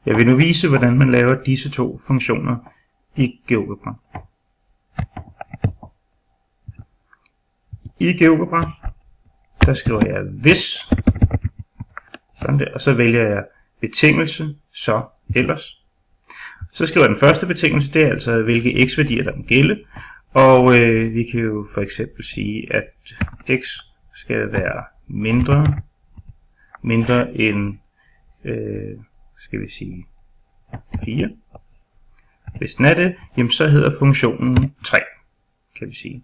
Jeg vil nu vise, hvordan man laver disse to funktioner i GeoGebra. I GeoGebra, der skriver jeg hvis, sådan der, og så vælger jeg betingelse, så ellers. Så skriver jeg den første betingelse, det er altså hvilke x-værdier der må gælde, og vi kan jo for eksempel sige, at x skal være mindre end skal vi sige 4. Hvis den er det, jamen så hedder funktionen 3, kan vi sige.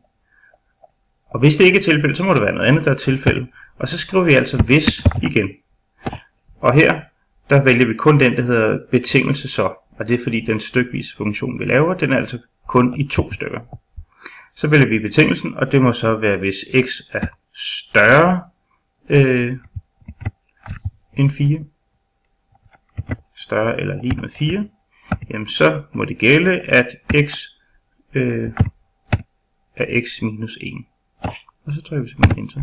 Og hvis det ikke er tilfældet, så må det være noget andet, der er tilfældet. Og så skriver vi altså hvis igen. Og her, der vælger vi kun den, der hedder betingelse så. Og det er fordi den stykvise funktion, vi laver, den er altså kun i 2 stykker. Så vælger vi betingelsen, og det må så være, hvis x er større end 4. Større eller lige med 4. Jamen så må det gælde, at x er x minus 1. Og så trykker vi simpelthen enter.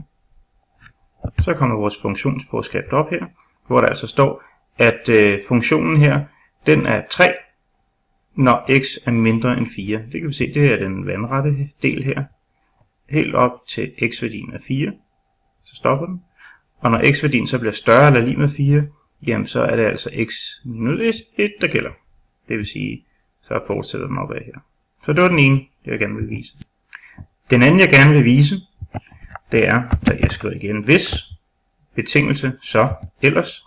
Så kommer vores funktionsforskrift op her, hvor der altså står, at funktionen her, den er 3, når x er mindre end 4. Det kan vi se, det er den vandrette del her. Helt op til x-værdien er 4. Så stopper den. Og når x-værdien så bliver større eller lige med 4, jamen så er det altså x minus 1, der gælder. Det vil sige, så fortsætter den opad her. Så det var den ene, jeg gerne vil vise. Den anden, jeg gerne vil vise, det er, at jeg skriver igen hvis, betingelse, så, ellers.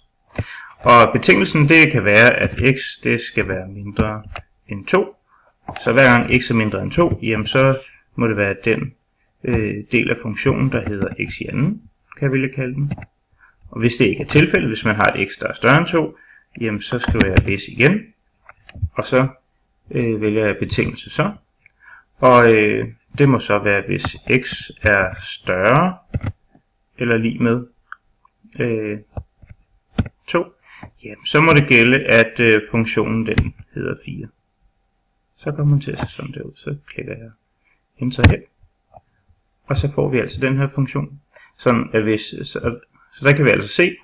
Og betingelsen, det kan være, at x det skal være mindre end 2. Så hver gang x er mindre end 2, jamen så må det være den del af funktionen, der hedder x i anden, kan jeg vælge kalde den. Og hvis det ikke er tilfældet, hvis man har et x, der er større end 2, jamen så skriver jeg hvis igen, og så vælger jeg betingelse så. Og det må så være, hvis x er større eller lige med 2, jamen, så må det gælde, at funktionen den hedder 4. Så kommer man til at se sådan der ud. Så klikker jeg enter her. Og så får vi altså den her funktion. Sådan at så der kan vi altså se,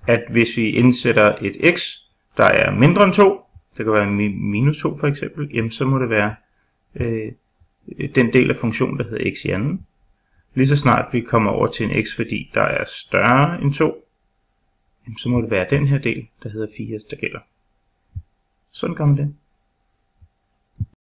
at hvis vi indsætter et x, der er mindre end 2, det kan være minus 2 for eksempel, jamen så må det være den del af funktionen, der hedder x i anden. Lige så snart vi kommer over til en x-værdi, der er større end 2, så må det være den her del, der hedder 4, der gælder. Sådan gør man det.